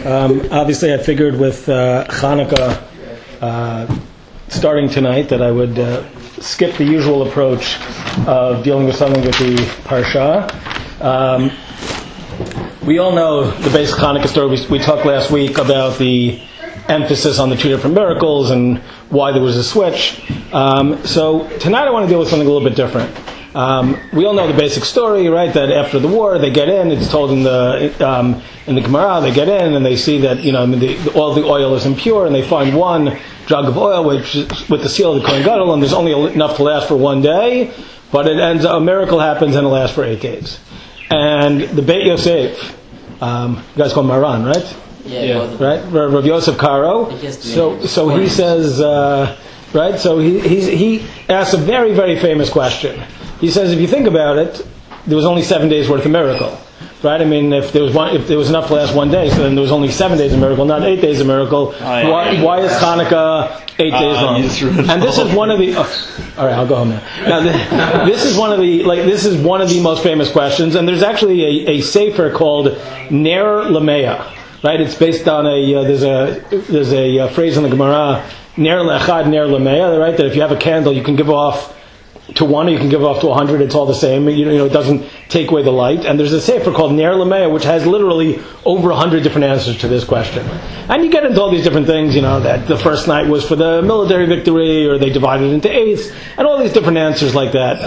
Obviously, I figured with Chanukah starting tonight that I would skip the usual approach of dealing with something with the Parsha. We all know the basic Chanukah story. We talked last week about the emphasis on the two different miracles and why there was a switch. So tonight I want to deal with something a little bit different. We all know the basic story, right? That after the war, they get in. It's told in the Gemara. They get in and they see that all the oil is impure, and they find one jug of oil which is with the seal of the Kohen Gadol, and there's only enough to last for one day. But a miracle happens and it lasts for 8 days. And the Beit Yosef, you guys call him Maran, right? Yeah. Right, Rav Yosef Karo. So he says, right? So he asks a very, very famous question. He says, if you think about it, there was only 7 days worth of miracle, right? I mean, if there was enough to last 1 day, so then there was only 7 days of miracle, not 8 days of miracle. Why is Hanukkah 8 days long? And this is one of the. All right, I'll go home now. This is one of the most famous questions, and there's actually a sefer called Ner Lameya, right? It's based on there's a phrase in the Gemara, Ner Le'echad Ner Lameya, right? That if you have a candle, you can give off to 1, or you can give off to 100. It's all the same. It doesn't take away the light. And there's a sefer called Ner Lameya, which has literally over 100 different answers to this question. And you get into all these different things. That the first night was for the military victory, or they divided into eighths, and all these different answers like that.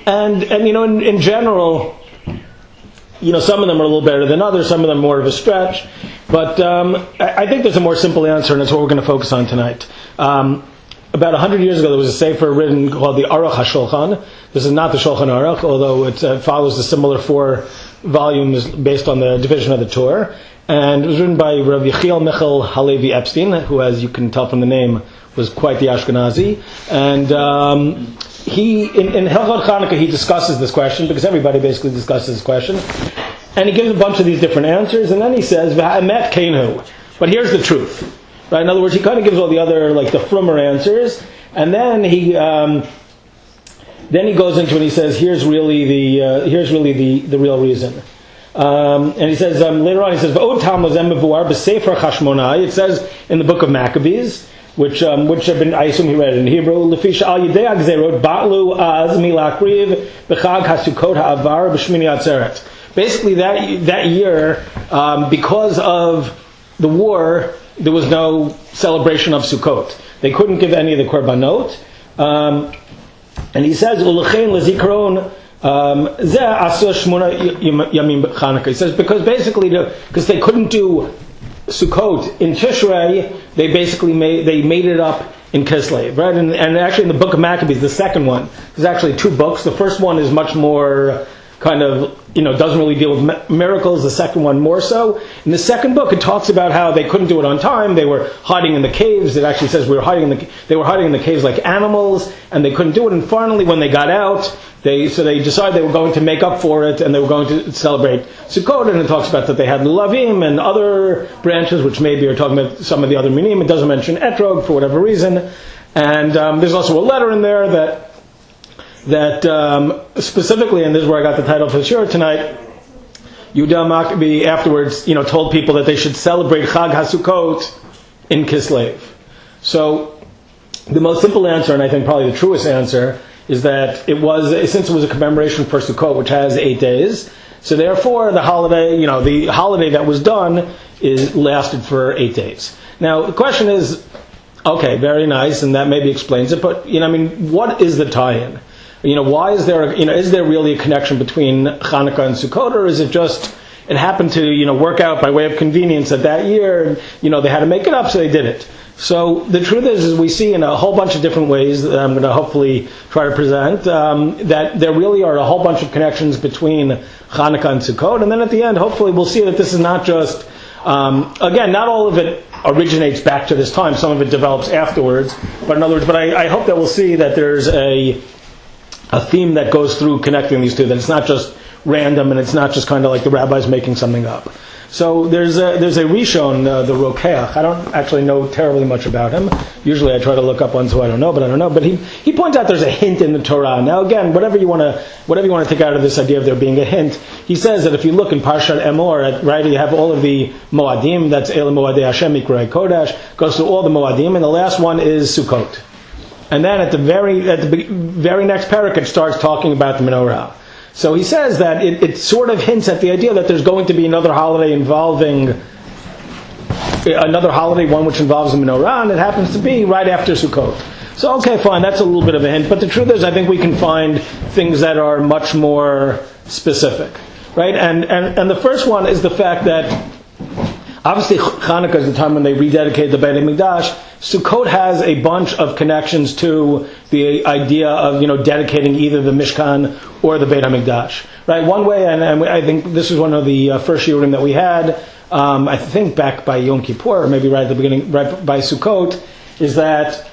In general, some of them are a little better than others. Some of them more of a stretch. But I think there's a more simple answer, and it's what we're going to focus on tonight. About 100 years ago, there was a sefer written called the Aruch HaShulchan. This is not the Shulchan Aruch, although it follows the similar 4 volumes based on the division of the Torah. And it was written by Rav Yechiel Michal Halevi Epstein, who, as you can tell from the name, was quite the Ashkenazi. And he, in Hilchot Chanukah, he discusses this question, because everybody basically discusses this question. And he gives a bunch of these different answers, and then he says, V'ha'emet keinu. But here's the truth. Right? In other words, he kind of gives all the other, like the frummer answers, and then he goes into it and he says, here's really the real reason. And he says later on, he says, it says in the book of Maccabees, which have been, I assume he read it in Hebrew, basically that year, because of the war, there was no celebration of Sukkot. They couldn't give any of the korbanot. And he says, he says, because they couldn't do Sukkot in Tishrei, they basically made it up in Kislev, right? And actually in the book of Maccabees, the second one, there's actually 2 books. The first one is much more kind of, doesn't really deal with miracles. The second one more so. In the second book, it talks about how they couldn't do it on time. They were hiding in the caves. It actually says they were hiding in the caves like animals, and they couldn't do it. And finally, when they got out, they decided they were going to make up for it, and they were going to celebrate Sukkot. And it talks about that they had Lulavim and other branches, which maybe are talking about some of the other minim. It doesn't mention Etrog for whatever reason. And there's also a letter in there that specifically, and this is where I got the title for the shiur tonight, Yehuda Maccabi afterwards, told people that they should celebrate Chag HaSukkot in Kislev. So, the most simple answer, and I think probably the truest answer, is that since it was a commemoration for Sukkot, which has 8 days, so therefore the holiday that was done lasted for 8 days. Now, the question is, okay, very nice, and that maybe explains it, but, what is the tie-in? Why is there really a connection between Chanukah and Sukkot, or is it just, it happened to, work out by way of convenience that year, they had to make it up, so they did it. So the truth is we see in a whole bunch of different ways that I'm going to hopefully try to present, that there really are a whole bunch of connections between Chanukah and Sukkot, and then at the end, hopefully we'll see that this is not just, again, not all of it originates back to this time, some of it develops afterwards, but in other words, I hope that we'll see that there's a theme that goes through connecting these two, that it's not just random and it's not just kind of like the rabbis making something up. So there's a Rishon, the Rokeach. I don't actually know terribly much about him. Usually I try to look up ones who I don't know. But he points out there's a hint in the Torah. Now again, whatever you want to take out of this idea of there being a hint, he says that if you look in Parshat Emor, right, you have all of the Moadim. That's El Moadei Hashem Mikrei Kodesh. Goes through all the Moadim, and the last one is Sukkot. And then at the very next parak, it starts talking about the menorah. So he says that it sort of hints at the idea that there's going to be another holiday, one which involves the menorah, and it happens to be right after Sukkot. So okay, fine, that's a little bit of a hint. But the truth is, I think we can find things that are much more specific, right? And the first one is the fact that obviously Chanukah is the time when they rededicate the Beit HaMikdash. Sukkot has a bunch of connections to the idea of, dedicating either the Mishkan or the Beit HaMikdash. Right? One way, and I think this is one of the first shiurim that we had, I think back by Yom Kippur, or maybe right at the beginning, right by Sukkot, is that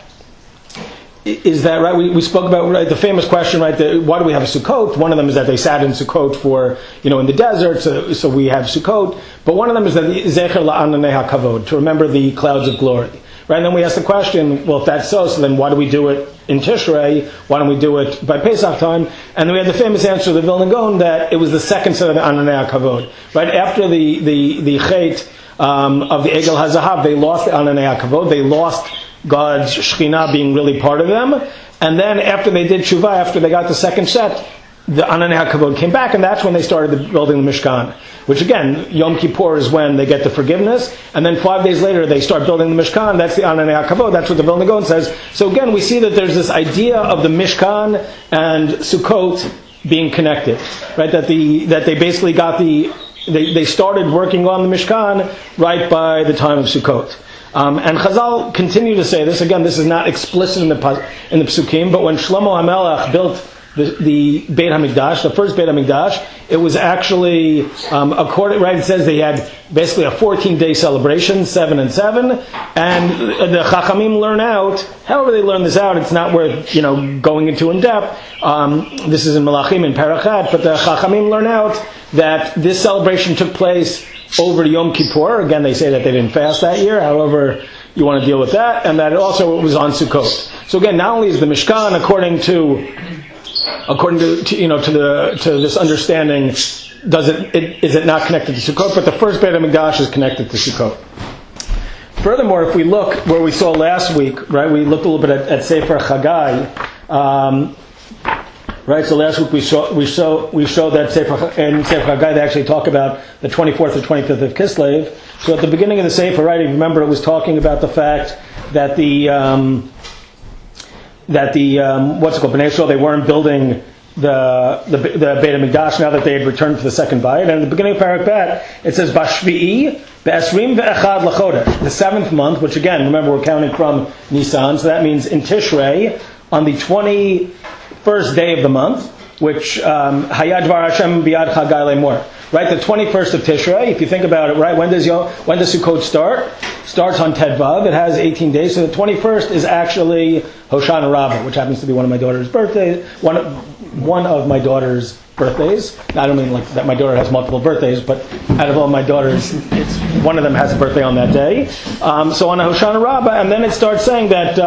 right? We spoke about, right, the famous question, right? Why do we have a Sukkot? One of them is that they sat in Sukkot for, in the desert, so we have Sukkot. But one of them is that Zecher la'ananei hakavod, to remember the clouds of glory. Right? And then we ask the question, well, if that's so then why do we do it in Tishrei? Why don't we do it by Pesach time? And then we had the famous answer of the Vilna Gaon that it was the second set of the Ananei HaKavod. Right? After the Chet of the Egel HaZahav, they lost the Ananei HaKavod. They lost God's Shekhinah being really part of them. And then after they did Tshuva, after they got the second set, the Ananei HaKavod came back, and that's when they started building the Mishkan. Which again, Yom Kippur is when they get the forgiveness, and then 5 days later they start building the Mishkan. That's the Ananei HaKavod. That's what the Vilna Gaon says. So again, we see that there's this idea of the Mishkan and Sukkot being connected, right? That they basically got they started working on the Mishkan right by the time of Sukkot. And Chazal continue to say this. Again, this is not explicit in the Psukim, but when Shlomo HaMelech built the Beit HaMikdash, the first Beit HaMikdash, it was actually, right, it says they had basically a 14-day celebration, 7 and 7, and the Chachamim learn out, however they learn this out, it's not worth, going into in depth, this is in Malachim in Parachat, but the Chachamim learn out that this celebration took place over Yom Kippur. Again, they say that they didn't fast that year, however you want to deal with that, and that it was on Sukkot. So again, not only is the Mishkan, according to this understanding, is it not connected to Sukkot? But the first Beit HaMikdash is connected to Sukkot. Furthermore, if we look where we saw last week, right, we looked a little bit at Sefer Chagai, right? So last week we showed that in Sefer Chagai they actually talk about the 24th or 25th of Kislev. So at the beginning of the Sefer, right, if you remember, it was talking about the fact that the what's it called? Bnei Yisrael, they weren't building the Beit HaMikdash now that they had returned for the second bayit. And at the beginning of Parak Bet, it says Bashvi'i be'esrim ve'echad lachodesh, the 7th month, which again, remember we're counting from Nisan, so that means in Tishrei, on the 21st day of the month, which Hayad Dvar Hashem biyad Chagai lemor. Right, the 21st of Tishrei, if you think about it, right, when does Sukkot start? Starts on Tedvav, it has 18 days, so the 21st is actually Hoshana Rabbah, which happens to be one of my daughter's birthdays, one of my daughter's birthdays. I don't mean like that my daughter has multiple birthdays, but out of all my daughters, one of them has a birthday on that day. So on Hoshana Rabbah, and then it starts saying that,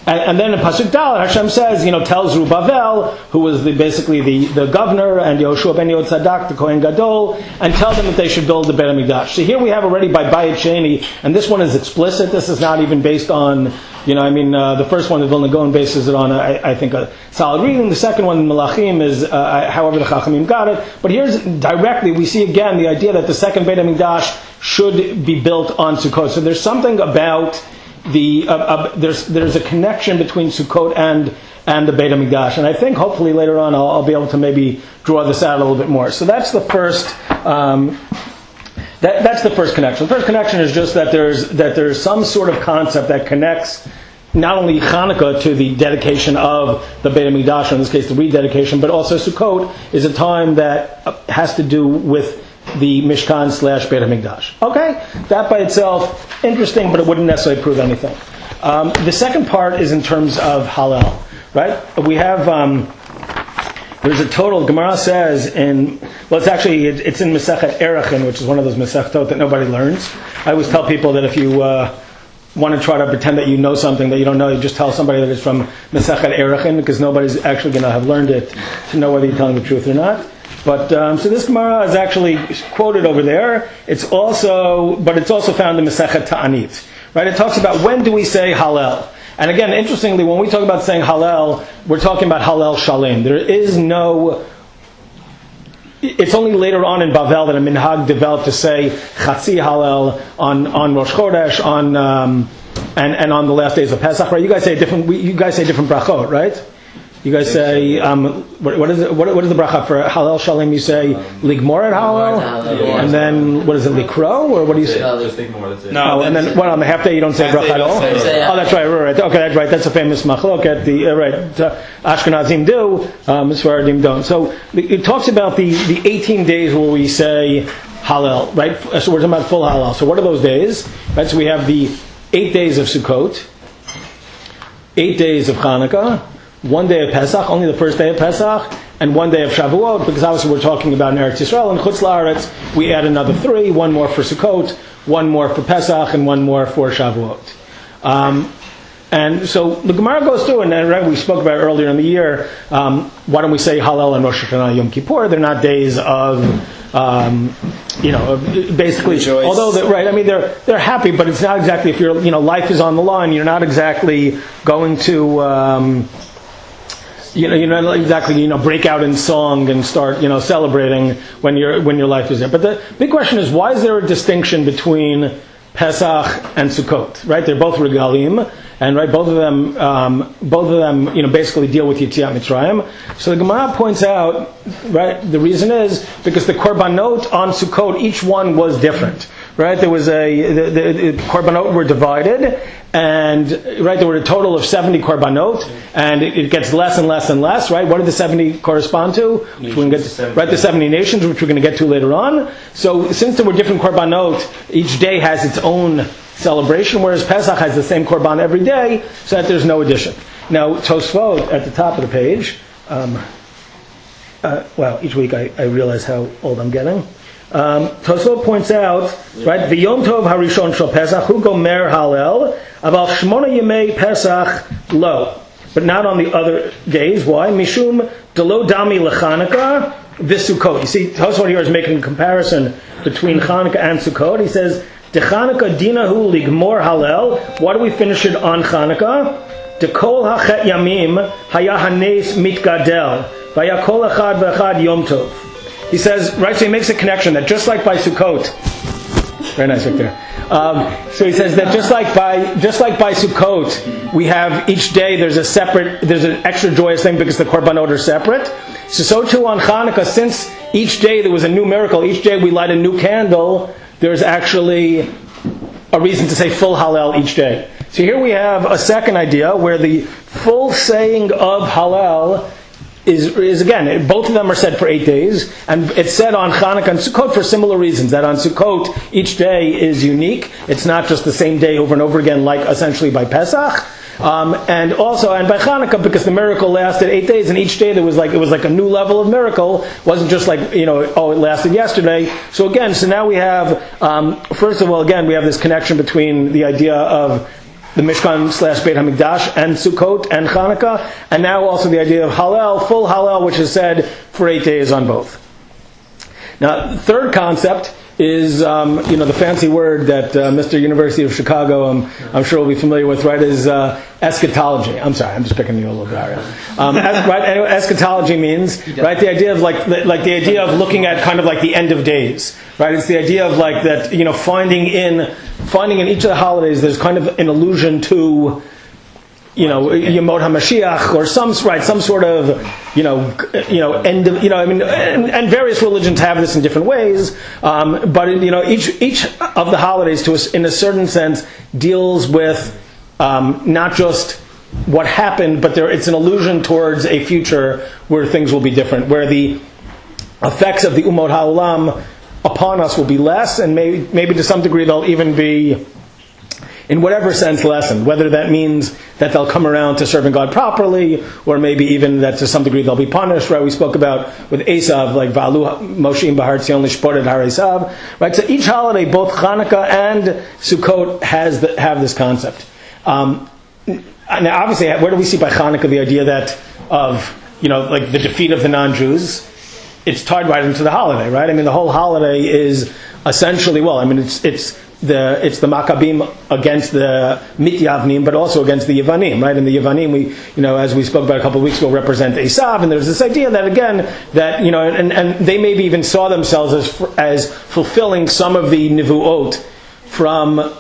and then in Pasuk Dalet, Hashem says, tells Zerubbabel, who was basically the governor, and Yoshua ben Yotzadak, the Kohen Gadol, and tell them that they should build the Beit HaMikdash. So here we have already by Bayit Sheni, and this one is explicit. This is not even based on, the first one, the Vilna Gaon bases it on, I think, a solid reading. The second one, Malachim, is however the Chachamim got it. But here's directly, we see again the idea that the second Beit HaMikdash should be built on Sukkot. So there's something about there's a connection between Sukkot and the Beit HaMikdash, and I think hopefully later on I'll be able to maybe draw this out a little bit more. So that's the first. That's the first connection. The first connection is just that there's some sort of concept that connects not only Chanukah to the dedication of the Beit HaMikdash, or in this case the rededication, but also Sukkot is a time that has to do with the Mishkan / Beit HaMikdash. Okay? That by itself, interesting, but it wouldn't necessarily prove anything. The second part is in terms of Hallel. Right? We have, there's a total. Gemara says it's in Masechet Erechim, which is one of those Masechtot that nobody learns. I always tell people that if you want to try to pretend that you know something that you don't know, you just tell somebody that it's from Masechet Erechim, because nobody's actually going to have learned it to know whether you're telling the truth or not. But so this Gemara is actually quoted over there. It's also found in Masechet Ta'anit. Right? It talks about when do we say Hallel. And again, interestingly, when we talk about saying Hallel, we're talking about Hallel Shalem. There is no. It's only later on in Bavel that a minhag developed to say Chatzi Hallel on Rosh Chodesh, and on the last days of Pesach. Right? You guys say different brachot, right? You guys say what is it? What is the bracha for Hallel Shalem? You say Ligmor at Hallel, and then what is it? Likro, or what do you say? No, and then what on the half day you don't say bracha at all. Oh, that's right. Okay, that's right. That's a famous machloket. Ashkenazim do, Sfaradim don't. So it talks about the 18 days where we say Hallel, right? So we're talking about full Hallel. So what are those days? Right. So we have the 8 days of Sukkot, 8 days of Chanukah, 1 day of Pesach, only the first day of Pesach, and 1 day of Shavuot, because obviously we're talking about in Eretz Yisrael and Chutz La'aretz. We add another 3, 1 more for Sukkot, 1 more for Pesach, and 1 more for Shavuot. And so the Gemara goes through, and right, we spoke about earlier in the year, why don't we say Hallel and Rosh Hashanah Yom Kippur? They're not days of, basically, rejoice. Although, they're happy, but it's not exactly, if life is on the line, you're not exactly going to, break out in song and start, celebrating when your life is there. But the big question is, why is there a distinction between Pesach and Sukkot? Right? They're both regalim, and right, both of them, basically deal with Yetziat Mitzrayim. So the Gemara points out, right, the reason is because the korbanot on Sukkot, each one was different. Right, there was the korbanot were divided, and right, there were a total of 70 korbanot, and it gets less and less and less. Right, what did the 70 correspond to? Which we're going to get, right, the 70 nations, which we're going to get to later on. So, since there were different korbanot, each day has its own celebration, whereas Pesach has the same korban every day, so that there's no addition. Now, Tosfot at the top of the page. Each week I realize how old I'm getting. Tosfot points out, right, V'yom tov harishon shel Pesach hu gomer Hallel, aval shmona yemei Pesach lo, but not on the other days. Why? Mishum delo dami lechanukah v'Sukkot. You see, Tosfot here is making a comparison between Chanukah and Sukkot. He says, De Chanukah dinahu ligmor Hallel. Why do we finish it on Chanukah? De kol hachet yamim haya hanes mitgadel v'ya kol echad v'echad yom tov. He says, right, so he makes a connection that just like by Sukkot, very nice right there. So he says that just like by Sukkot, we have each day there's an extra joyous thing because the korbanot are separate. So too on Chanukah, since each day there was a new miracle, each day we light a new candle, there's actually a reason to say full Hallel each day. So here we have a second idea where the full saying of Hallel is again, both of them are said for 8 days, and it's said on Chanukah and Sukkot for similar reasons, that on Sukkot each day is unique. It's not just the same day over and over again like essentially by Pesach. And by Chanukah, because the miracle lasted 8 days, and each day it was like a new level of miracle. It wasn't just like, it lasted yesterday. So now we have, first of all, again, we have this connection between the idea of the Mishkan / Beit HaMikdash and Sukkot and Chanukah, and now also the idea of Hallel, full Hallel, which is said for 8 days on both. Now, the third concept is, the fancy word that Mr. University of Chicago, I'm sure will be familiar with, right, is eschatology. I'm sorry, I'm just picking you a little bit. Right? Anyway, eschatology means, right, the idea of like the idea of looking at kind of like the end of days, right? It's the idea of like that, finding in each of the holidays, there's kind of an allusion to, Yemot HaMashiach, or some sort of, end of, and various religions have this in different ways, but each of the holidays, in a certain sense, deals with not just what happened, but it's an allusion towards a future where things will be different, where the effects of the Umot HaOlam upon us will be less, and maybe to some degree they'll even be in whatever sense lessened, whether that means that they'll come around to serving God properly, or maybe even that to some degree they'll be punished, right? We spoke about with Esav, like Va'alu Moshe Bahar Tzion Lishpotet Har Esav, right? So each holiday, both Chanukah and Sukkot have this concept. And obviously, where do we see by Chanukah the idea that of, like the defeat of the non-Jews? It's tied right into the holiday, right? I mean, the whole holiday is essentially, it's the Maccabim against the Mityavnim, but also against the Yevanim, right? And the Yevanim, we, as we spoke about a couple of weeks ago, represent Esav, and there's this idea that again, that and they maybe even saw themselves as fulfilling some of the Nivuot from,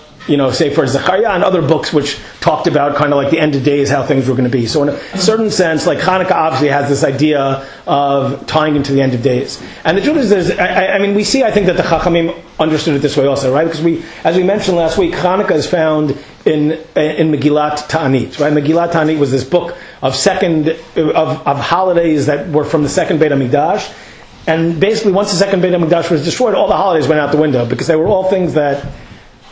say for Zechariah and other books which talked about kind of like the end of days, how things were going to be. So in a certain sense, like Hanukkah obviously has this idea of tying into the end of days. And the truth is, we see, I think, that the Chachamim understood it this way also, right? Because as we mentioned last week, Hanukkah is found in Megillat Ta'anit, right? Megillat Ta'anit was this book of holidays that were from the second Beit HaMikdash. And basically, once the second Beit HaMikdash was destroyed, all the holidays went out the window because they were all things that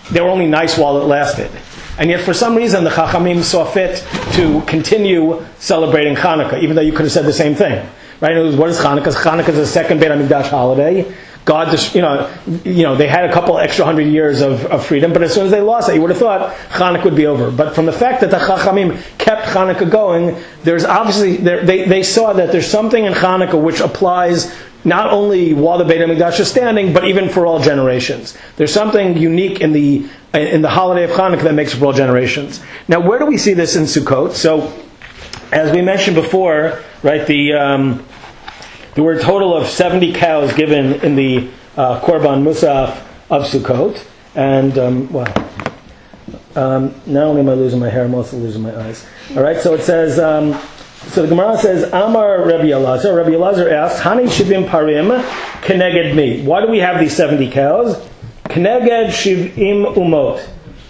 they were only nice while it lasted. And yet for some reason the Chachamim saw fit to continue celebrating Chanukah, even though you could have said the same thing. Right? What is Chanukah? Chanukah is the second Beit HaMikdash holiday. God, they had a couple extra 100 years of freedom, but as soon as they lost it, you would have thought Chanukah would be over. But from the fact that the Chachamim kept Chanukah going, there's obviously, they saw that there's something in Chanukah which applies not only while the Beit HaMikdash is standing, but even for all generations. There's something unique in the holiday of Chanukah that makes it for all generations. Now, where do we see this in Sukkot? So, as we mentioned before, right, there were a total of 70 cows given in the Korban Musaf of Sukkot. And, not only am I losing my hair, I'm also losing my eyes. All right, so it says, so the Gemara says, Amar Rabbi Elazar. Rabbi Elazar asked, Hani Shivim Parim Keneged Mi. Why do we have these 70 cows? Keneged Shivim Umot.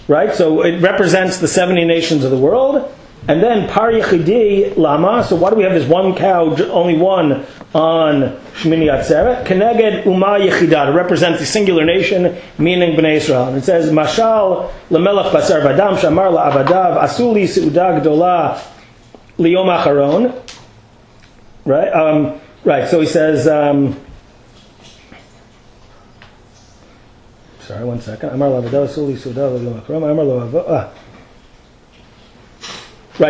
Right? So it represents the 70 nations of the world. And then Par Yechidi Lama. So why do we have this one cow, only one, on Shmini Atzeret? Keneged Uma Yechida. To represent the singular nation, meaning Bnei Israel. And it says, Mashal Lamelach Basar Vadam Shamar La'avadav Asuli Seudah Gdola Liyom Acharon, right? Right. So he says, sorry, one second. Right.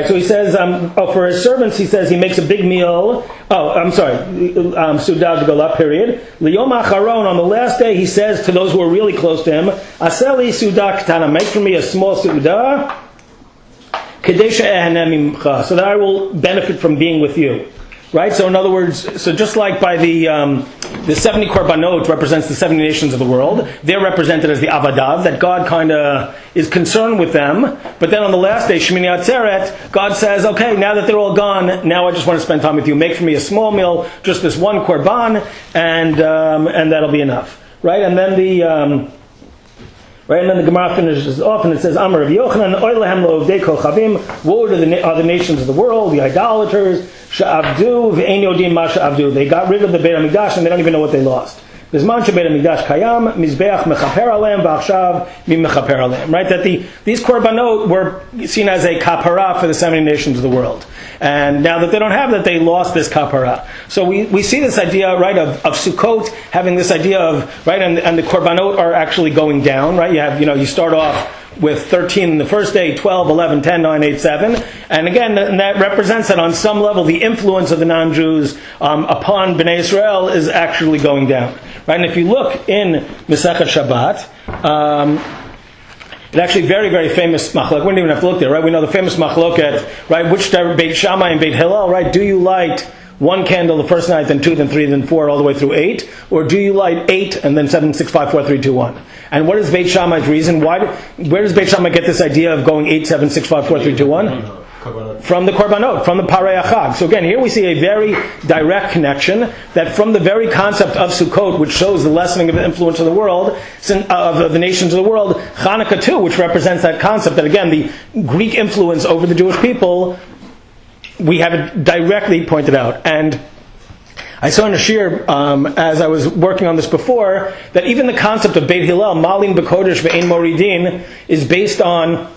So he says, for his servants, he says he makes a big meal. Sudah Gdola, period. Liyom Acharon, on the last day, he says to those who are really close to him, Aseli Sudah Ktana, make for me a small Sudah, so that I will benefit from being with you. Right? So in other words, so just like by the 70 korbanot represents the 70 nations of the world, they're represented as the avadav, that God kind of is concerned with them. But then on the last day, Shmini Atzeret, God says, okay, now that they're all gone, now I just want to spend time with you. Make for me a small meal, just this one korban, and that'll be enough. Right? And then the Gemara finishes off and it says, Amar Rav Yochanan, Oilehem lo'ovdei kochavim, woe to the nations of the world, the idolaters, sha'avdu v'ein yodim ma sha'avdu. They got rid of the Beit HaMikdash and they don't even know what they lost. Bizman she'Beit HaMikdash kayam, mizbeach mechaper aleim, v'achshav mi mechaper aleim. Right? That these korbanot were seen as a kapara for the 70 nations of the world. And now that they don't have that, they lost this kapara. So we see this idea, right, of Sukkot having this idea of, right, and the korbanot are actually going down, right? You have, you start off with 13 the first day, 12, 11, 10, 9, 8, 7. And again, that represents that on some level, the influence of the non-Jews upon Bnei Israel is actually going down. Right? And if you look in Masechet Shabbat, it's actually very, very famous machlok. We don't even have to look there, right? We know the famous machloket, right? Which Beit Shammai and Beit Hillel, right? Do you light one candle the first night, then two, then three, then four, all the way through 8? Or do you light 8 and then 7, 6, 5, 4, 3, 2, 1? And what is Beit Shammai's reason? Where does Beit Shammai get this idea of going 8, 7, 6, 5, 4, 3, 2, 1? From the Korbanot, from the Parei Achag. So again, here we see a very direct connection that from the very concept of Sukkot, which shows the lessening of the influence of the world, of the nations of the world, Chanukah too, which represents that concept that again, the Greek influence over the Jewish people, we have it directly pointed out. And I saw in a shiur, as I was working on this before, that even the concept of Beit Hillel, Malin B'Kodesh Ve'ein Moridin, is based on,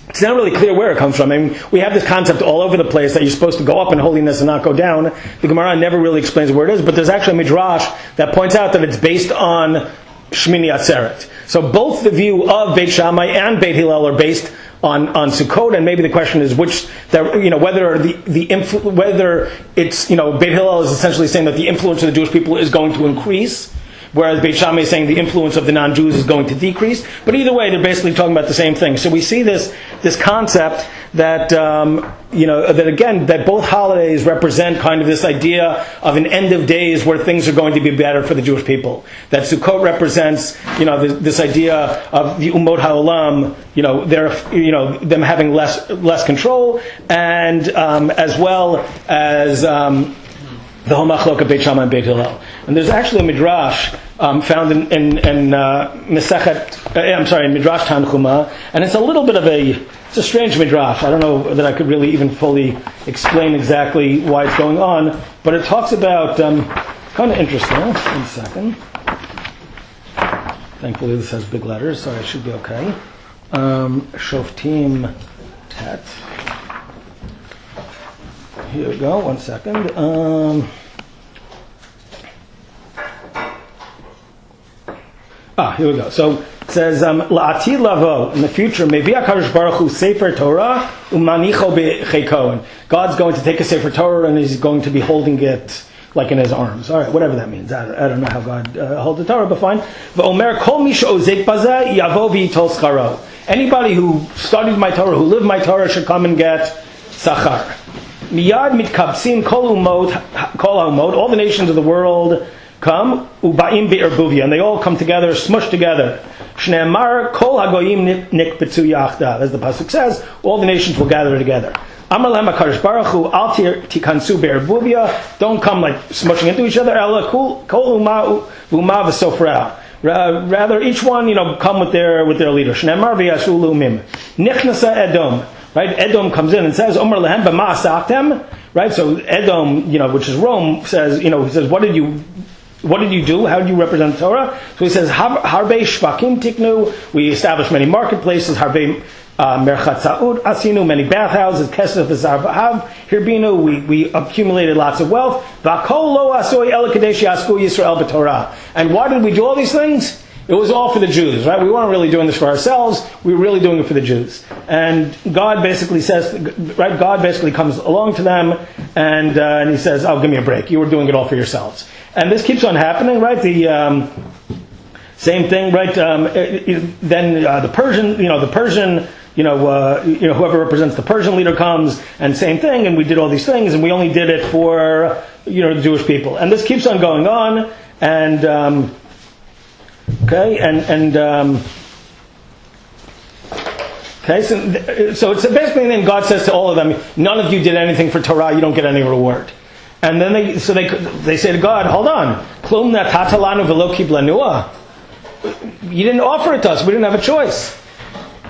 it's not really clear where it comes from. I mean, we have this concept all over the place that you're supposed to go up in holiness and not go down. The Gemara never really explains where it is, but there's actually a midrash that points out that it's based on Shmini Atzeret. So both the view of Beit Shammai and Beit Hillel are based on Sukkot, and maybe the question is whether it's, Beit Hillel is essentially saying that the influence of the Jewish people is going to increase, whereas Beit Shammai is saying the influence of the non-Jews is going to decrease. But either way, they're basically talking about the same thing. So we see this concept that that both holidays represent kind of this idea of an end of days where things are going to be better for the Jewish people. That Sukkot represents this idea of the Umot HaOlam, them having less control, and as well as the whole machlok of Beit Shammai and Beit Hillel. And there's actually a midrash found in Midrash Tanchuma, and it's a little bit of it's a strange midrash. I don't know that I could really even fully explain exactly why it's going on, but it talks about, kind of interesting. 1 second. Thankfully this has big letters, so it should be okay. Shoftim Tet. Here we go, 1 second. Here we go. So it says, La'atid lavo, in the future, Mevi HaKadosh Baruch Hu Sefer Torah u'manicho be'cheiko. And God's going to take a Sefer Torah and he's going to be holding it like in his arms. All right, whatever that means. I don't know how God holds the Torah, but fine. V'omer kol mi she'ozek bazeh yavo v'yitol scharo. Anybody who studied my Torah, who lived my Torah, should come and get sachar. Miyad mitkabsim kol ha'umot, all the nations of the world come, u'ba'im be'erbuvia, and they all come together, smushed together. Shne'emar kol hagoyim nikbetzu yachdav, as the pasuk says, all the nations will gather together. Amar lehem HaKadosh Baruch Hu, al tikansu be'erbuvia, don't come like smushing into each other, ela kol uma v'sofra. Rather, each one, come with their leader. Shne'emar v'yasu lumim. Nichnasa Edom. Right, Edom comes in and says, "Omer lehem b'ma asaktem." Right, so Edom, which is Rome, says, he says, "What did you do? How did you represent the Torah?" So he says, "Harbe shvakim tiknu." We established many marketplaces. Harbe merchatzaut asinu, many bathhouses. Kesef v'zarvahav hirbinu. We accumulated lots of wealth. V'kol lo asoi el kadesh yasku Yisrael b'Torah. And why did we do all these things? It was all for the Jews, right? We weren't really doing this for ourselves. We were really doing it for the Jews. And God basically says, right? God basically comes along to them and he says, "Oh, give me a break. You were doing it all for yourselves." And this keeps on happening, right? The same thing, right? Then the Persian, whoever represents the Persian leader comes, and same thing. And we did all these things, and we only did it for the Jewish people. And this keeps on going on, and okay, so it's basically then God says to all of them, none of you did anything for Torah, you don't get any reward. And then they say to God, hold on, Klum natatalanu v'lo kiblanua. You didn't offer it to us, we didn't have a choice.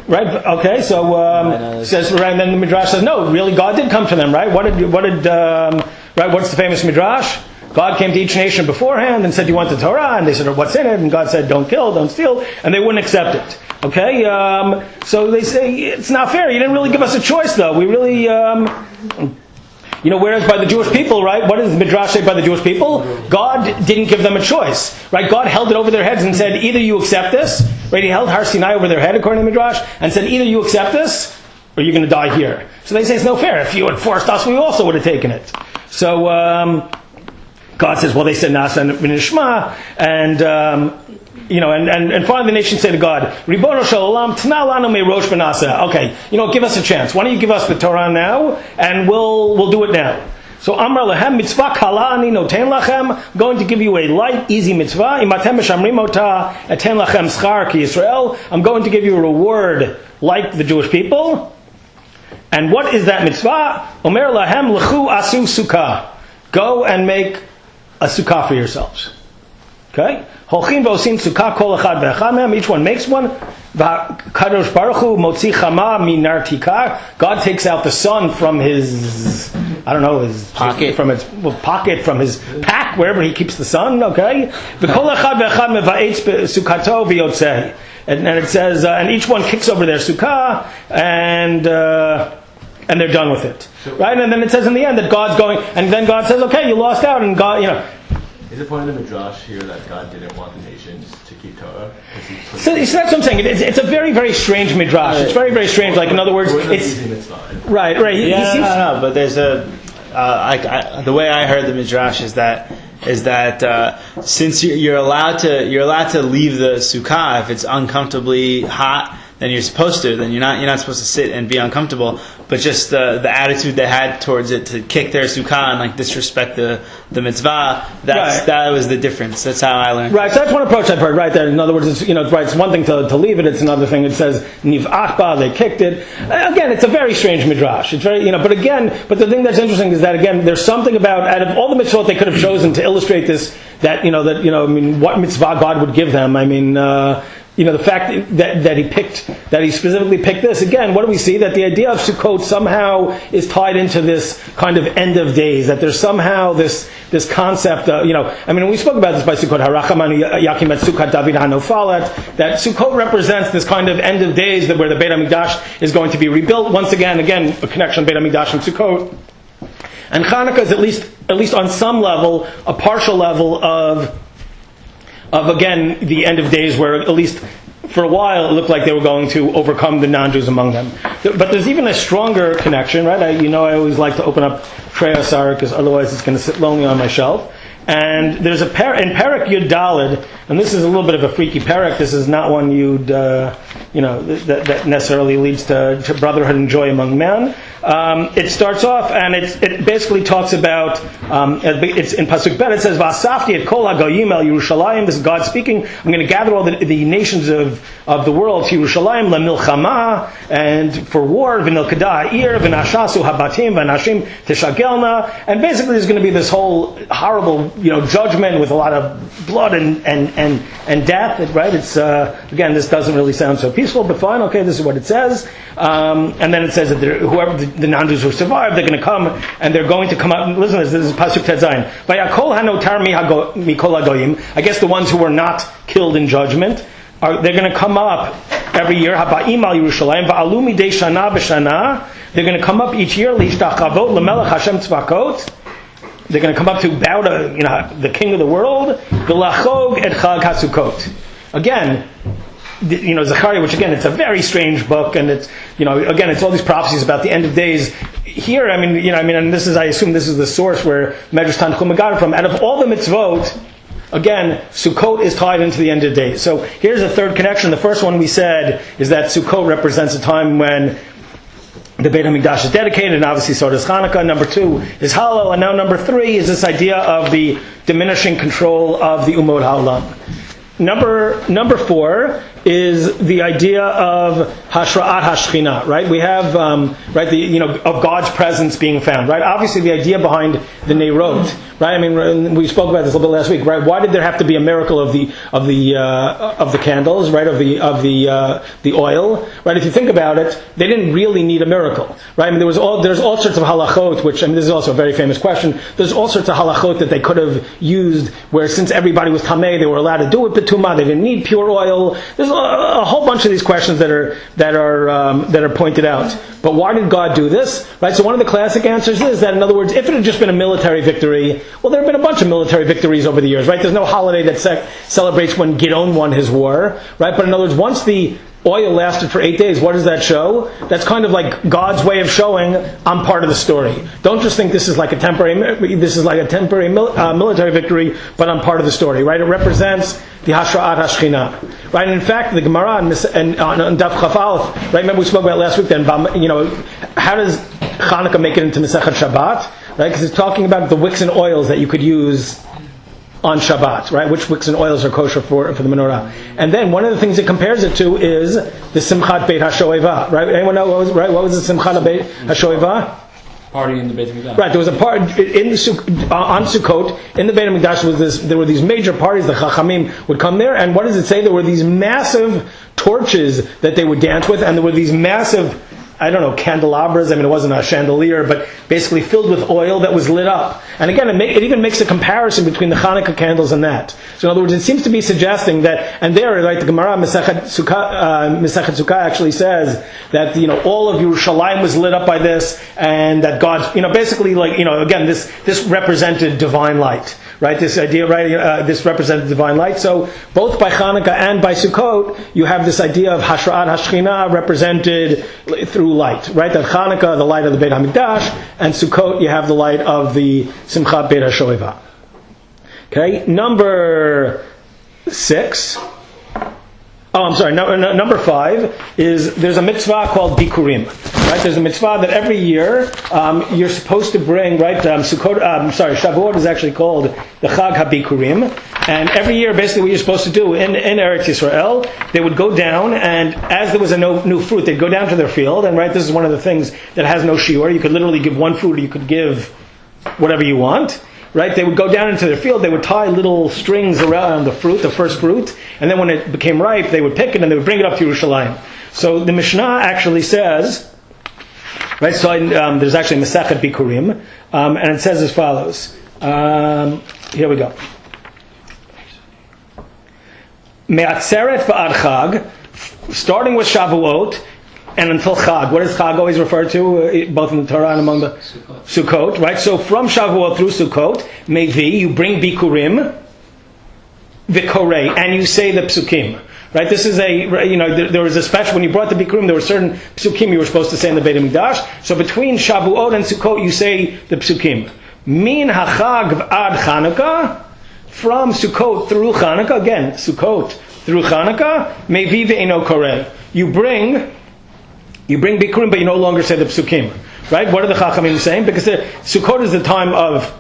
Right? Okay, so says right, and then the Midrash says, no, really God did come to them, right? What's the famous Midrash? God came to each nation beforehand and said, "You want the Torah?" And they said, "What's in it?" And God said, "Don't kill, don't steal." And they wouldn't accept it. Okay? So they say, it's not fair. You didn't really give us a choice, though. We really, whereas by the Jewish people, right? What does the Midrash say by the Jewish people? God didn't give them a choice, right? God held it over their heads and said, either you accept this, right? He held Har Sinai over their head, according to the Midrash, and said, either you accept this, or you're going to die here. So they say, it's no fair. If you had forced us, we also would have taken it. So, God says, well, they said Nasa v'nishma, and finally the nations say to God, Ribono shel olam, tna lanu me'rosh v'nasa. Okay, give us a chance. Why don't you give us the Torah now, and we'll do it now. So Amar lehem mitzvah kala ani noten lachem. I'm going to give you a light, easy mitzvah. Imatem meshamrim ota eten lachem schar ki Yisrael. I'm going to give you a reward like the Jewish people. And what is that mitzvah? Omer lahem lechu asu sukkah. Go and make a sukkah for yourselves. Okay? Holchin v'osim sukkah kol echad ve'echad mehem. Each one makes one. Kadosh Baruch Hu motzi chama minar tikar. God takes out the sun from his, his pocket, from his pocket, from his pack, wherever he keeps the sun. Okay. V'kol echad ve'echad mevaetz sukato v'yotzei. And it says, and each one kicks over their sukkah, and they're done with it, right? And then it says in the end that God's going, and then God says, okay, you lost out, and God, Is the point of the midrash here that God didn't want the nations to keep Torah? So that's what I'm saying. It's a very, very strange midrash. It's very, very strange. Like, in other words, it's right. No. But there's the way I heard the midrash is that since you're allowed to leave the sukkah if it's uncomfortably hot, then you're supposed to. Then you're not supposed to sit and be uncomfortable. But just the attitude they had towards it, to kick their sukkah and disrespect the mitzvah, that was the difference. That's how I learned. Right. So that's one approach I've heard. Right there. In other words, it's it's one thing to leave it. It's another thing. It says niv'achba, they kicked it. Again, it's a very strange midrash. It's very but the thing that's interesting is that again, there's something about, out of all the mitzvot they could have chosen to illustrate this, what mitzvah God would give them. The fact that he specifically picked this, again, what do we see? That the idea of Sukkot somehow is tied into this kind of end of days, that there's somehow this concept of, we spoke about this by Sukkot, Harachamanu Yakim et Sukkot David Hanofalet, that Sukkot represents this kind of end of days where the Beit HaMikdash is going to be rebuilt. Once again, a connection Beit HaMikdash and Sukkot. And Chanukah is at least on some level, a partial level of again the end of days, where at least for a while it looked like they were going to overcome the non-Jews among them. But there's even a stronger connection, right? I always like to open up Trei Asar because otherwise it's going to sit lonely on my shelf. And there's in Perek Yud Daled, and this is a little bit of a freaky Perek. This is not one that necessarily leads to brotherhood and joy among men. It starts off and it basically talks about, it's in Pasuk Bet, it says, V'asafti et kol hagoyim el Yerushalayim. This is God speaking. I'm going to gather all the nations of the world to Yerushalayim, lemilchama, and for war, v'nilkada ha'ir, v'nashasu habatim, v'nashim tishagelna. And basically there's going to be this whole horrible, judgment with a lot of blood and death, right? It's, again, this doesn't really sound so peaceful, but fine, okay, this is what it says. And then it says that whoever the non-Jews who survive, they're going to come, and they're going to come up. Listen to this is Pasuk Tetzayin. Vayakol hanotar mikol hagoyim. I guess the ones who were not killed in judgment, they're going to come up every year. Haba'im al Yerushalayim va'alu midei shana b'shana. They're going to come up each year. Lishtachavot lemelech Hashem tzvakot. They're going to come up to bow to the King of the world. V'lachog et chag hasukot. Again, Zechariah, which again, it's a very strange book, and it's, again, it's all these prophecies about the end of days. Here, and this is, I assume this is the source where Medrash Tanchuma got it from. Out of all the mitzvot, again, Sukkot is tied into the end of days. So here's a third connection. The first one we said is that Sukkot represents a time when the Beit HaMikdash is dedicated, and obviously so does Chanukah. Number 2 is Hallel, and now number 3 is this idea of the diminishing control of the Umot HaOlam. Number 4 is the idea of Hashra'at HaShechina, right? We have, of God's presence being found, right? Obviously the idea behind the Neirot, right? We spoke about this a little bit last week, right? Why did there have to be a miracle of the candles, right? Of the oil, right? If you think about it, they didn't really need a miracle, right? There's all sorts of halachot, which, this is also a very famous question. There's all sorts of halachot that they could have used, where since everybody was tamei, they were allowed to do it b'tumah. They didn't need pure oil. There's a whole bunch of these questions that are pointed out. But why did God do this? Right. So one of the classic answers is that, in other words, if it had just been a military victory, well, there have been a bunch of military victories over the years, right? There's no holiday that celebrates when Gideon won his war, right? But in other words, once the oil lasted for 8 days, what does that show? That's kind of like God's way of showing, I'm part of the story. Don't just think this is like a temporary military victory, but I'm part of the story, right? It represents the Hashra'at HaShechina, right? And in fact, the Gemara on Daf Chaf Aleph, right? Remember we spoke about last week. Then, how does Chanukah make it into Masechet Shabbat? Right? Because it's talking about the wicks and oils that you could use on Shabbat, right? Which wicks and oils are kosher for the menorah. And then one of the things it compares it to is the Simchat Beit HaShoeva, right? Anyone know what was the Simchat Beit HaShoeva? Party in the Beit HaMikdash. Right, there was a party on Sukkot in the Beit HaMikdash. There were these major parties. The Chachamim would come there, and what does it say? There were these massive torches that they would dance with, and there were these massive, I don't know, candelabras. I mean, it wasn't a chandelier, but basically filled with oil that was lit up. And again, it even makes a comparison between the Chanukah candles and that. So in other words, it seems to be suggesting that, and there, like the Gemara Masechet Sukkah actually says that, all of Yerushalayim was lit up by this, and that God, basically again, this represented divine light. Right, this idea, this represented divine light. So both by Chanukah and by Sukkot, you have this idea of Hashra'at HaShechina represented through light. Right, that Chanukah, the light of the Beit HaMikdash, and Sukkot, you have the light of the Simchat Beit HaShoeva. Okay, number 6. Oh, I'm sorry. Number 5 is there's a mitzvah called Bikurim. Right, there's a mitzvah that every year you're supposed to bring. Right, Shavuot is actually called the Chag HaBikurim, and every year, basically, what you're supposed to do in Eretz Yisrael, they would go down, and as there was a new fruit, they'd go down to their field, and this is one of the things that has no shiur. You could literally give one fruit, or you could give whatever you want. Right, they would go down into their field, they would tie little strings around the fruit, the first fruit, and then when it became ripe, they would pick it and they would bring it up to Yerushalayim. So the Mishnah actually says, right, so there's actually Masechet Bikurim, and it says as follows. Here we go. Me'atzeret v'ad Chag, starting with Shavuot, and until Chag. What does Chag always refer to, both in the Torah and among the Sukkot, right? So from Shavuot through Sukkot, Mevi, you bring Bikurim, V'korei, and you say the Psukim. Right? This is there was a special, when you brought the Bikurim, there were certain Psukim you were supposed to say in the Beit HaMikdash. So between Shavuot and Sukkot, you say the Psukim. Min HaChag Ad Chanukah, from Sukkot through Chanukah, again, Sukkot through Chanukah, Mevi V'eno Korei. You bring Bikurim, but you no longer say the Psukim. Right? What are the Chachamim saying? Because Sukkot is the time of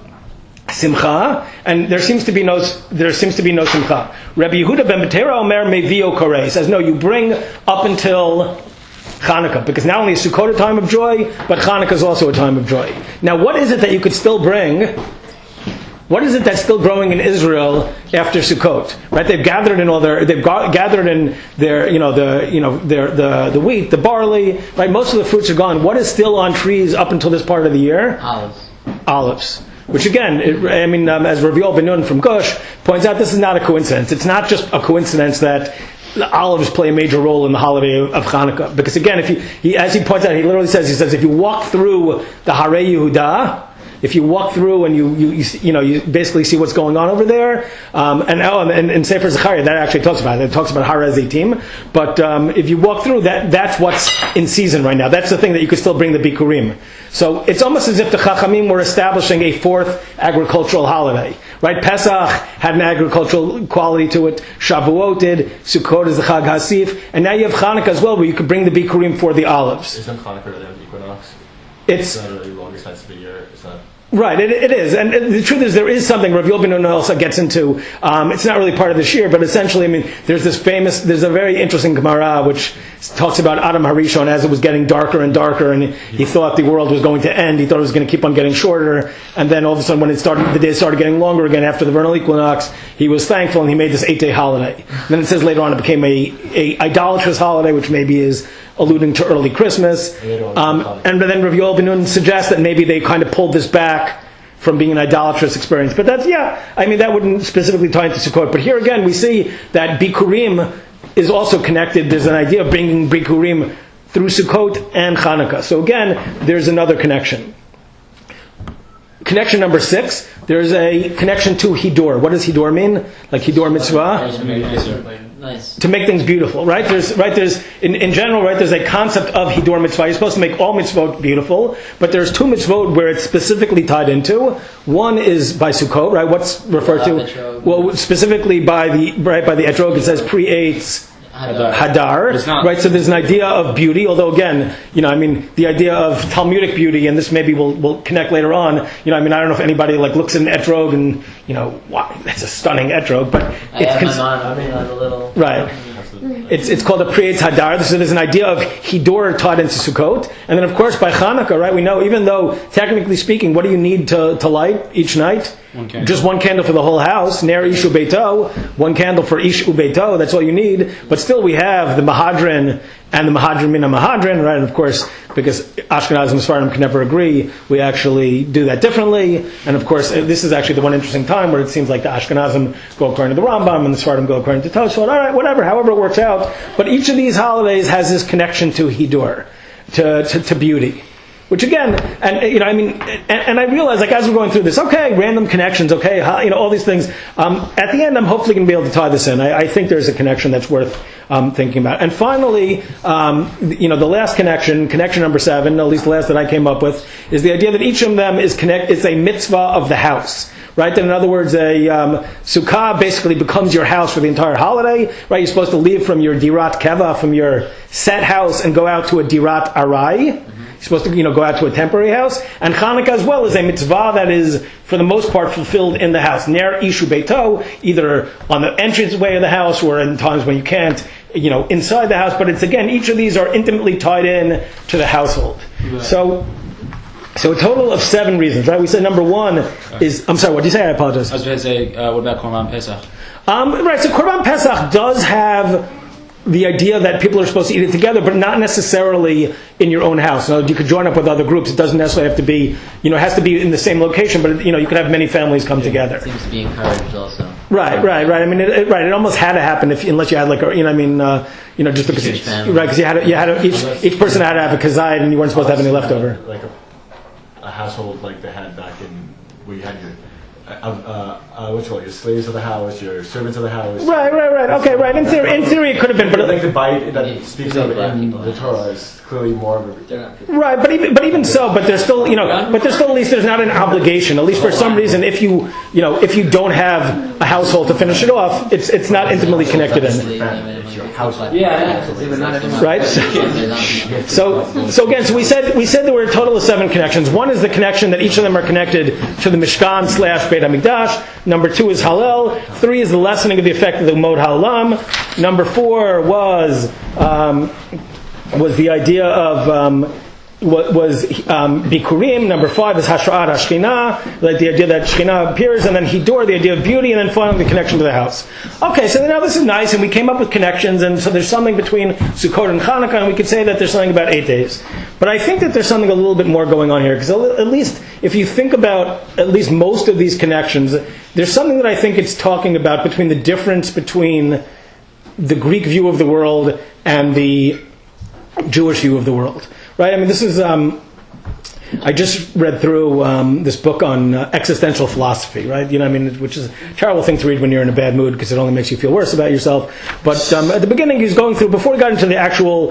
Simcha, and there seems to be no Simcha. Rabbi Yehuda ben Betera Omer Mevio Korei says, no, you bring up until Chanukah, because not only is Sukkot a time of joy, but Chanukah is also a time of joy. Now, what is it that you could still bring? What is it that's still growing in Israel after Sukkot? Right? They've gathered in the wheat, the barley. Right? Most of the fruits are gone. What is still on trees up until this part of the year? Olives. Which again, as Rav Yoel ben Nun from Gush points out, this is not a coincidence. It's not just a coincidence that the olives play a major role in the holiday of Chanukah. Because again, as he points out, he literally says, if you walk through the Harei Yehuda, if you walk through and you basically see what's going on over there, and in Sefer Zechariah that actually talks about it. It talks about Har HaZeitim. But if you walk through that's what's in season right now. That's the thing that you could still bring the Bikurim. So it's almost as if the Chachamim were establishing a fourth agricultural holiday. Right? Pesach had an agricultural quality to it. Shavuot did. Sukkot is the Chag HaSif. And now you have Chanukah as well, where you could bring the Bikurim for the olives. Isn't Chanukah the equinox? It's not really longer sense of the year. It's not. Right, it is. And the truth is, there is something Rav Yoel ben Nun also gets into. It's not really part of the shiur, but essentially, there's a very interesting Gemara which talks about Adam Harishon as it was getting darker and darker, and he thought the world was going to end. He thought it was going to keep on getting shorter, and then all of a sudden, when the days started getting longer again after the vernal equinox, he was thankful and he made this 8-day holiday. And then it says later on it became a idolatrous holiday, which maybe is alluding to early Christmas. And then Rav Yoel ben Nun suggests that maybe they kind of pulled this back from being an idolatrous experience. But that wouldn't specifically tie into Sukkot. But here again, we see that Bikurim is also connected. There's an idea of bringing Bikurim through Sukkot and Chanukah. So again, there's another connection. Connection number 6, there's a connection to Hidur. What does Hidur mean? Like Hidur mitzvah? Nice. To make things beautiful, right? There's in general, right? There's a concept of Hidur mitzvah. You're supposed to make all mitzvot beautiful, but there's 2 mitzvot where it's specifically tied into. One is by Sukkot, right? What's referred to? Etrog. Well, specifically by the etrog, it says pre-8 Hadar, right? So there's an idea of beauty, although again, the idea of Talmudic beauty, and this maybe will connect later on. I don't know if anybody looks at an etrog and wow, that's a stunning etrog, but I'm a little right. it's called a Priyetz Hadar. So there's an idea of Hidur taught into Sukkot. And then of course by Chanukah, right, we know even though technically speaking, what do you need to light each night? Just one candle for the whole house. Ner Ishu Beito, one candle for Ishu Beito, that's all you need. But still we have the Mahadran and the Mahadran Mina Mahadran, right? And of course, because Ashkenazim and Sfardim can never agree, we actually do that differently. And of course, this is actually the one interesting time where it seems like the Ashkenazim go according to the Rambam and the Sfardim go according to Tosfot. All right, whatever, however it works out. But each of these holidays has this connection to Hidur, to beauty. Which again, and and I realize, like as we're going through this, okay, random connections, okay, all these things. At the end, I'm hopefully going to be able to tie this in. I think there's a connection that's worth thinking about. And finally, the last connection number 7, at least the last that I came up with, is the idea that each of them is a mitzvah of the house. Right? That in other words, a sukkah basically becomes your house for the entire holiday. Right? You're supposed to leave from your dirat keva, from your set house, and go out to a dirat arai. You're supposed to go out to a temporary house. And Chanukah as well is a mitzvah that is, for the most part, fulfilled in the house. Ner Ishu Beito, either on the entranceway of the house or in times when you can't, inside the house. But it's again, each of these are intimately tied in to the household. Right. So a total of 7 reasons, right? We said number 1 is... I'm sorry, what did you say? I apologize. I was going to say, what about Korban Pesach? Right, so Korban Pesach does have the idea that people are supposed to eat it together, but not necessarily in your own house. So you could join up with other groups. It doesn't necessarily have to be, it has to be in the same location, but, you could have many families come together. It seems to be encouraged also. Right. I mean, it almost had to happen unless you had just because, right, because each person had to have a kazayit and you weren't supposed to have any leftover. Like a household like they had back in where you had your your slaves of the house, your servants of the house. Right. Okay, right. In theory, it could have been, but like the bite that speaks of it in the Torah is clearly more of a right. But even so, but there's still at least there's not an obligation. At least for some reason, if you don't have a household to finish it off, it's not intimately connected in. Right. So again, we said there were a total of 7 connections. 1 is the connection that each of them are connected to the Mishkan / Beit HaMikdash. Number 2 is Hallel. 3 is the lessening of the effect of the Mod Ha'olam. Number 4 was the idea of Bikurim. Number 5 is Hashra'at HaShekhinah, like the idea that Shekhinah appears, and then Hidur, the idea of beauty, and then finally the connection to the house. Okay, so now this is nice, and we came up with connections, and so there's something between Sukkot and Chanukah, and we could say that there's something about 8 days. But I think that there's something a little bit more going on here, because at least if you think about at least most of these connections, there's something that I think it's talking about between the difference between the Greek view of the world and the Jewish view of the world. Right? I mean, this is... I just read through this book on existential philosophy, right? Which is a terrible thing to read when you're in a bad mood because it only makes you feel worse about yourself. But at the beginning, he's going through, before he got into the actual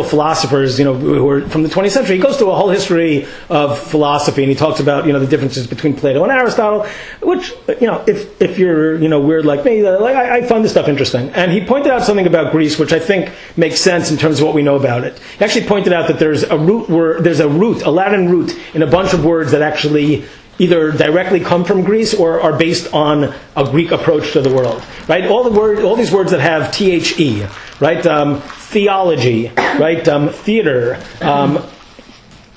philosophers, who were from the 20th century, he goes through a whole history of philosophy, and he talks about, the differences between Plato and Aristotle, which, if you're, weird like me, I find this stuff interesting. And he pointed out something about Greece, which I think makes sense in terms of what we know about it. He actually pointed out that there's a Latin root in a bunch of words that actually either directly come from Greece or are based on a Greek approach to the world. Right? All these words that have the, right? Theology, right? Theater,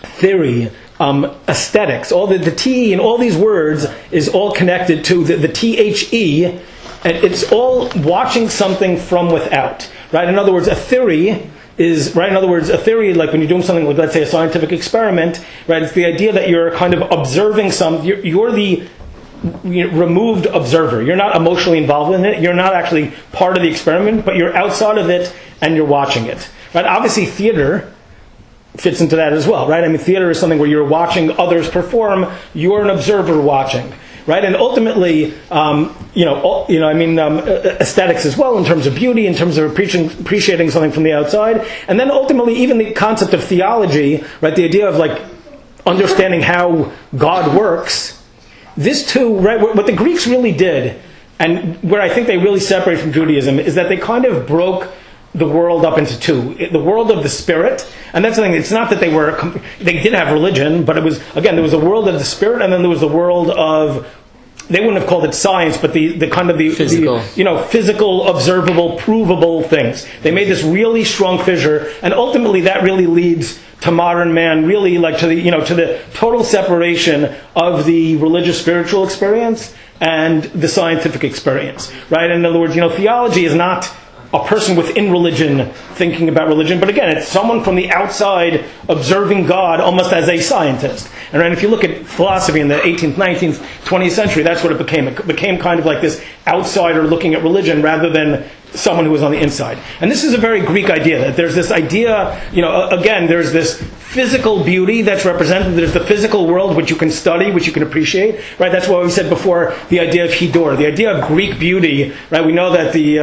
theory, aesthetics. All the T in all these words is all connected to the the, and it's all watching something from without. Right? In other words, a theory is, right, in other words, a theory, like when you're doing something like, let's say, a scientific experiment, right, it's the idea that you're kind of observing you're the removed observer. You're not emotionally involved in it. You're not actually part of the experiment, but you're outside of it and you're watching it. Right? Obviously, theater fits into that as well, right? I mean, theater is something where you're watching others perform. You're an observer watching. Right, and ultimately, aesthetics as well, in terms of beauty, in terms of appreciating something from the outside, and then ultimately, even the concept of theology, right, the idea of like understanding how God works. This too, right, what the Greeks really did, and where I think they really separate from Judaism, is that they kind of broke the world up into 2. The world of the spirit, and that's the thing, it's not that they did have religion, but it was, again, there was a world of the spirit, and then there was the world of they wouldn't have called it science, but the kind of the Physical. physical, observable, provable things. They made this really strong fissure, and ultimately that really leads to modern man, really like to the total separation of the religious spiritual experience and the scientific experience, right? In other words, theology is not a person within religion thinking about religion, but again, it's someone from the outside observing God almost as a scientist. And right, if you look at philosophy in the 18th, 19th, 20th century, that's what it became. It became kind of like this outsider looking at religion rather than someone who was on the inside. And this is a very Greek idea, that there's this idea, again, there's this physical beauty that's represented. There's the physical world which you can study, which you can appreciate, right? That's why we said before the idea of hidur, the idea of Greek beauty, right? We know that the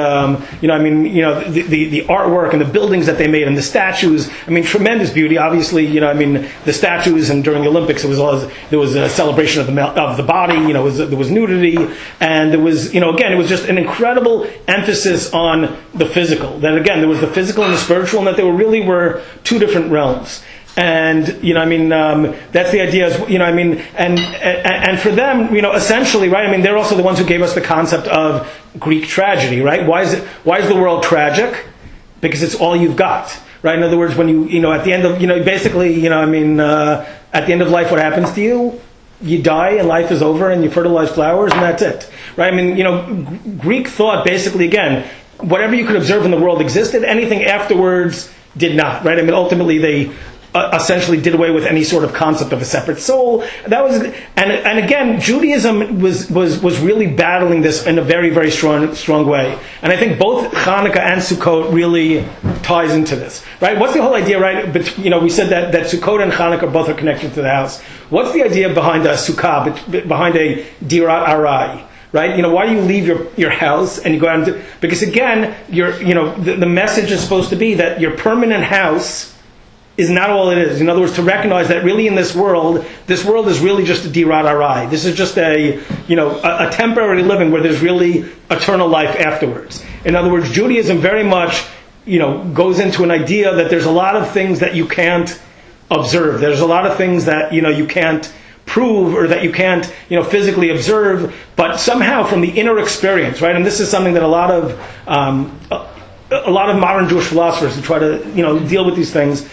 artwork and the buildings that they made and the statues, tremendous beauty. Obviously, the statues, and during the Olympics, there was a celebration of the body. There was nudity, and there was, again, it was just an incredible emphasis on the physical. That again, there was the physical and the spiritual, and that they really were two different realms. And that's the idea. And for them, essentially, right? They're also the ones who gave us the concept of Greek tragedy, right? Why is the world tragic? Because it's all you've got, right? In other words, when at the end of at the end of life, what happens to you? You die and life is over, and you fertilize flowers, and that's it, right? Greek thought basically, again, whatever you could observe in the world existed. Anything afterwards did not, right? Ultimately they essentially did away with any sort of concept of a separate soul. That was, and again, Judaism was really battling this in a very, very strong way. And I think both Chanukah and Sukkot really ties into this, right? What's the whole idea, right? But we said that Sukkot and Chanukah both are connected to the house. What's the idea behind a sukkah, behind a dirat arai? Right? Why do you leave your house and you go out and because again, the message is supposed to be that your permanent house is not all it is. In other words, to recognize that really in this world is really just a dirat arai. This is just a temporary living where there's really eternal life afterwards. In other words, Judaism very much, goes into an idea that there's a lot of things that you can't observe. There's a lot of things that, you can't prove or that you can't, physically observe, but somehow from the inner experience, right? And this is something that a lot of modern Jewish philosophers who try to, deal with these things,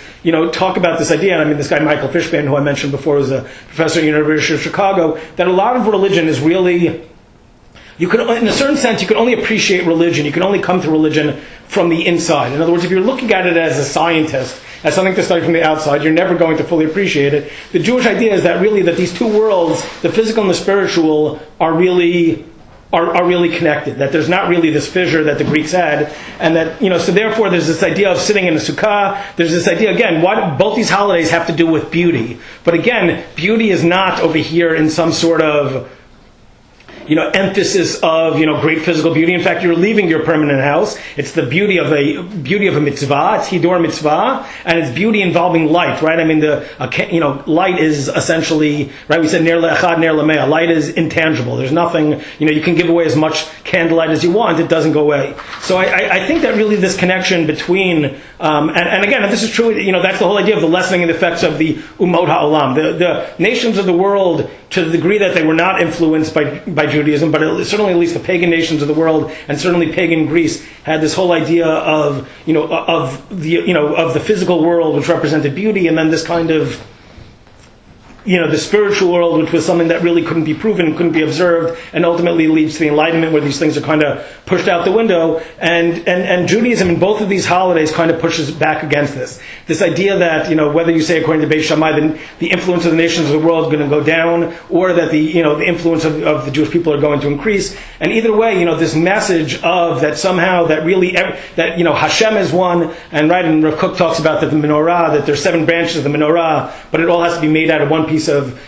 talk about this idea. And this guy Michael Fishman, who I mentioned before, was a professor at the University of Chicago, that a lot of religion is really, in a certain sense, you can only appreciate religion. You can only come to religion from the inside. In other words, if you're looking at it as a scientist, as something to study from the outside, you're never going to fully appreciate it. The Jewish idea is that really that these two worlds, the physical and the spiritual, are really connected. That there's not really this fissure that the Greeks had, and that so therefore there's this idea of sitting in a sukkah. There's this idea again. Both these holidays have to do with beauty, but again, beauty is not over here in some sort of emphasis of, great physical beauty. In fact, you're leaving your permanent house. It's the beauty of a mitzvah. It's hidur mitzvah, and it's beauty involving light, right? Light is essentially, right? We said ner le'echad, ner le'mea. Light is intangible. There's nothing, you can give away as much candlelight as you want. It doesn't go away. So I think that really this connection between, and again, if this is true, that's the whole idea of the lessening of the effects of the umot ha'olam. The nations of the world, to the degree that they were not influenced by Judaism, but certainly at least the pagan nations of the world, and certainly pagan Greece, had this whole idea of the physical world, which represented beauty, and then this kind of the spiritual world, which was something that really couldn't be proven, couldn't be observed, and ultimately leads to the Enlightenment, where these things are kind of pushed out the window. And Judaism in both of these holidays kind of pushes back against this. This idea that, whether you say according to Beis Shammai, the influence of the nations of the world is going to go down, or that the influence of the Jewish people are going to increase. And either way, this message of that somehow that really, that, Hashem is one, and right, and Rav Kook talks about that the menorah, that there's 7 branches of the menorah, but it all has to be made out of one piece of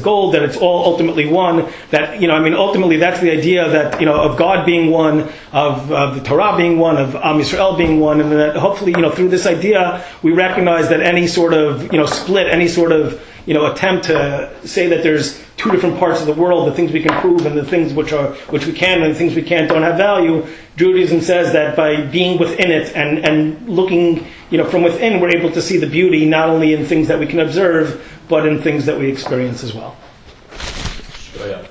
gold, that it's all ultimately one, that, ultimately that's the idea that, of God being one, of the Torah being one, of Am Yisrael being one, and that hopefully, through this idea, we recognize that any sort of, split, any sort of, attempt to say that there's 2 different parts of the world, the things we can prove and the things which we can, and the things we can't don't have value. Judaism says that by being within it and looking, from within, we're able to see the beauty not only in things that we can observe, but in things that we experience as well.